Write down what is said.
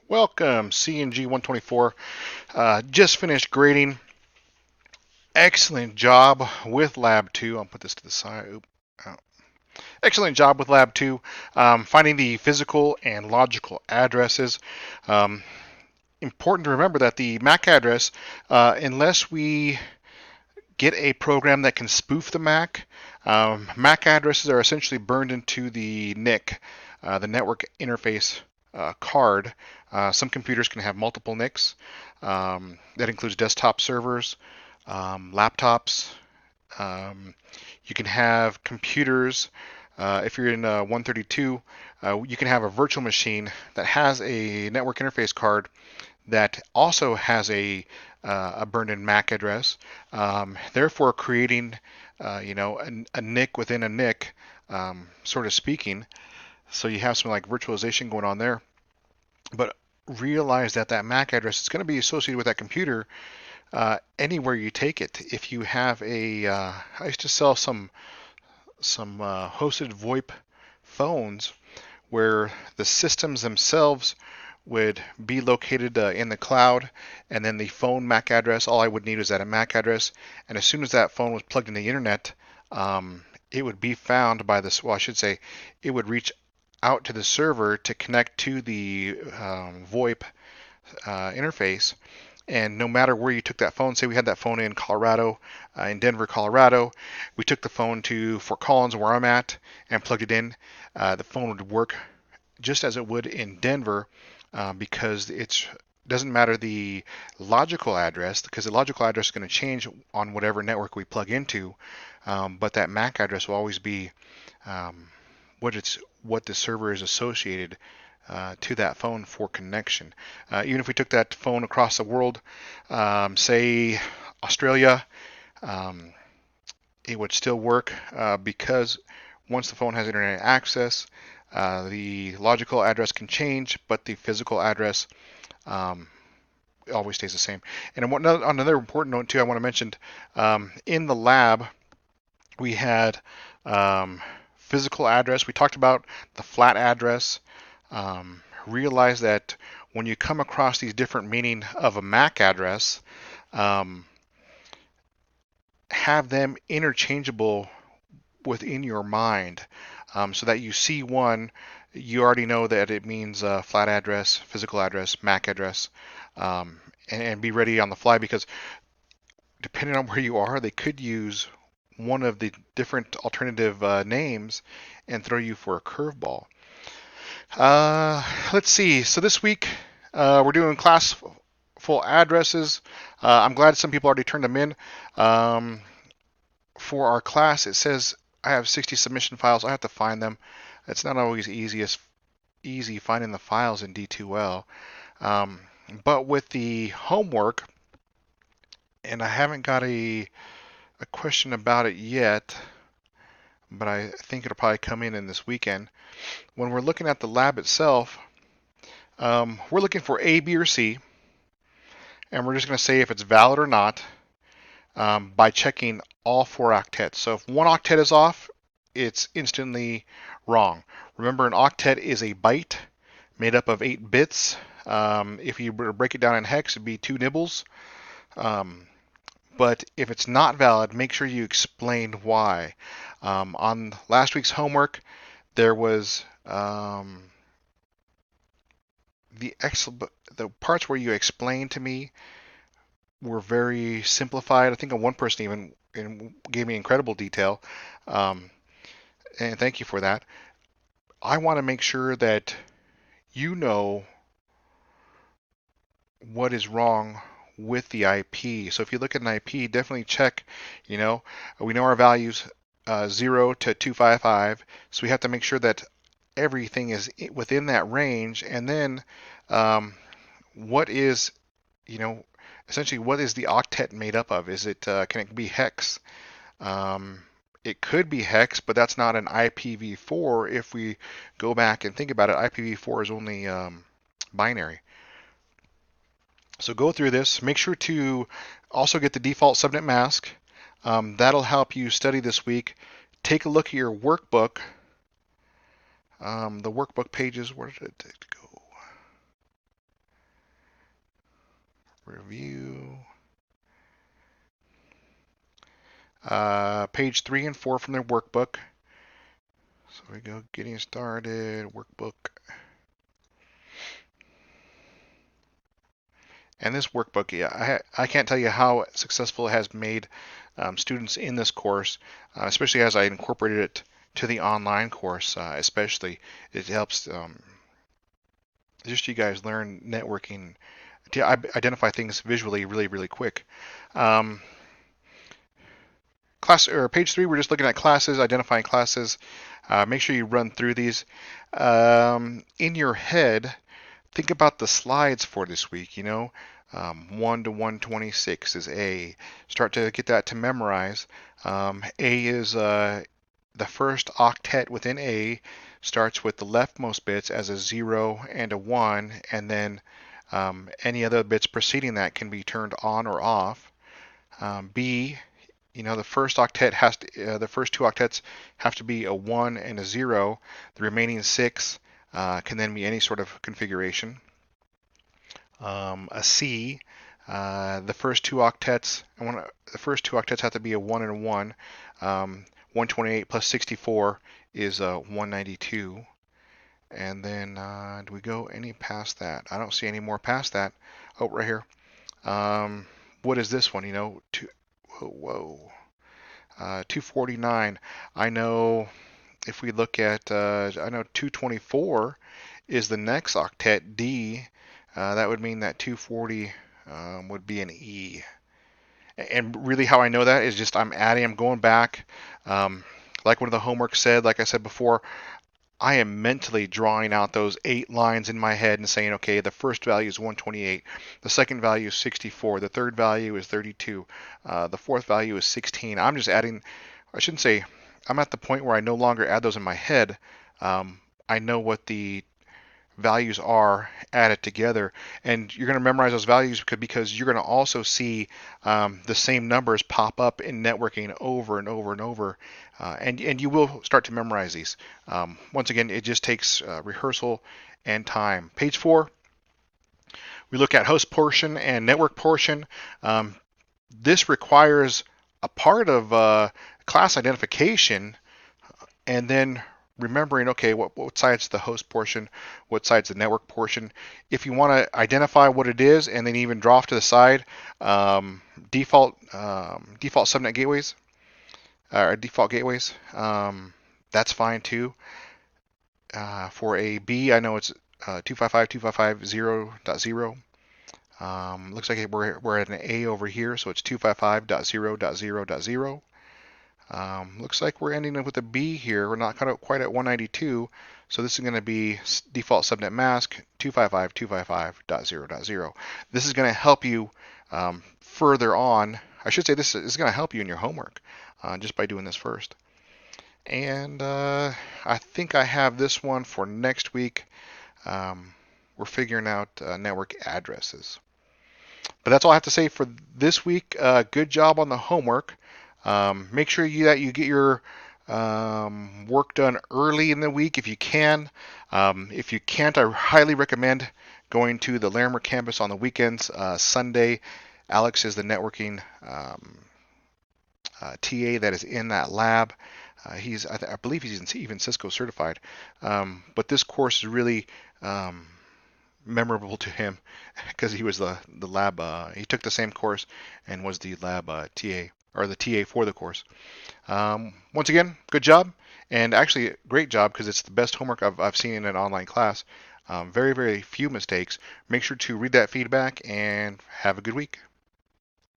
Welcome, CNG 124. Just finished grading. Excellent job with Lab 2. I'll put this to the side. Excellent job with Lab 2, finding the physical and logical addresses. Um, Important to remember that the MAC address, unless we get a program that can spoof the MAC, MAC addresses are essentially burned into the NIC, the network interface card. Some computers can have multiple NICs. That includes desktop servers, laptops. Um, you can have computers. If you're in 132, you can have a virtual machine that has a network interface card that also has a burned-in MAC address, therefore creating, a NIC within a NIC, sort of speaking. So you have some like virtualization going on there, but realize that that MAC address is going to be associated with that computer anywhere you take it. If you have I used to sell some hosted VoIP phones where the systems themselves would be located in the cloud, and then the phone MAC address. All I would need is that a MAC address, and as soon as that phone was plugged in the internet, it would be found by this. Well, I should say, it would reach out to the server to connect to the VoIP interface. And no matter where you took that phone, say we had that phone in Colorado, in Denver, Colorado, we took the phone to Fort Collins, where I'm at, and plugged it in. The phone would work just as it would in Denver, because it doesn't matter the logical address, because the logical address is going to change on whatever network we plug into, but that MAC address will always be um, what the server is associated to that phone for connection. Even if we took that phone across the world, say Australia, um, it would still work because once the phone has internet access, the logical address can change, but the physical address um, always stays the same. And another important note too, I want to mention, in the lab we had physical address. We talked about the flat address. Realize that when you come across these different meaning of a MAC address, um, have them interchangeable within your mind, so that you see one, you already know that it means flat address, physical address, MAC address, and be ready on the fly, because depending on where you are, they could use one of the different alternative names and throw you for a curveball. Let's see. So this week we're doing class full addresses. I'm glad some people already turned them in. Um, for our class, it says I have 60 submission files. I have to find them. It's not always easy finding the files in D2L. Um, but with the homework, and I haven't got a question about it yet, but I think it'll probably come in this weekend. When we're looking at the lab itself, we're looking for A, B, or C, and we're just going to say if it's valid or not by checking all 4 octets. So if one octet is off, it's instantly wrong. Remember, an octet is a byte made up of 8 bits. If you were to break it down in hex, it'd be 2 nibbles. Um, but if it's not valid, make sure you explain why. On last week's homework, there was the parts where you explained to me were very simplified. I think one person even gave me incredible detail, um, and thank you for that. I want to make sure that you know what is wrong with the IP. So if you look at an IP, definitely check. You know, we know our values 0 to 255, so we have to make sure that everything is within that range. And then, um, what is, you know, essentially what is the octet made up of? Is it can it be hex? Um, it could be hex, but that's not an IPv4. If we go back and think about it, IPv4 is only binary. So go through this. Make sure to also get the default subnet mask. That'll help you study this week. Take a look at your workbook. The workbook pages, where did it go? Review. Page 3 and 4 from their workbook. So we go getting started, workbook. And this workbook, yeah, I can't tell you how successful it has made students in this course, especially as I incorporated it to the online course, especially. It helps just you guys learn networking, to identify things visually really, really quick. Class or page 3, we're just looking at classes, identifying classes. Make sure you run through these. In your head, think about the slides for this week. 1 to 126 is A. Start to get that to memorize. A is the first octet within A starts with the leftmost bits as a 0 and a 1, and then any other bits preceding that can be turned on or off. B, the first octet the first two octets have to be a 1 and a 0. The remaining 6 can then be any sort of configuration. A C, the first two octets have to be a 1 and a 1. 128 plus 64 is 192. And then do we go any past that? I don't see any more past that. Oh, right here. What is this one? 249. I know if we look at, I know 224 is the next octet, D. That would mean that 240 would be an E. And really how I know that is just I'm going back. Like one of the homework said, like I said before, I am mentally drawing out those 8 lines in my head and saying, okay, the first value is 128, the second value is 64, the third value is 32, the fourth value is 16. I'm just adding, I shouldn't say, I'm at the point where I no longer add those in my head. I know what the values are added together, and you're going to memorize those values because you're going to also see the same numbers pop up in networking over and over and over, and you will start to memorize these. Once again, it just takes rehearsal and time. Page 4, we look at host portion and network portion. This requires a part of class identification, and then remembering, okay, what side's the host portion, what side's the network portion. If you want to identify what it is and then even draw off to the side, default subnet gateways or default gateways, that's fine too. For a B, I know it's 255.255.0.0. Looks like we're at an A over here, so it's 255.0.0.0. Looks like we're ending up with a B here. We're not quite at 192, so this is going to be default subnet mask 255.255.0.0. This is going to help you further on. I should say this is going to help you in your homework just by doing this first. And I think I have this one for next week. We're figuring out network addresses. But that's all I have to say for this week. Good job on the homework. Make sure that you get your work done early in the week if you can. If you can't, I highly recommend going to the Larimer campus on the weekends. Sunday, Alex is the networking TA that is in that lab. I believe he's even Cisco certified. But this course is really memorable to him because he was the lab. He took the same course and was the lab TA. Or the TA for the course. Once again, good job, and actually great job because it's the best homework I've seen in an online class. Very, very few mistakes. Make sure to read that feedback and have a good week.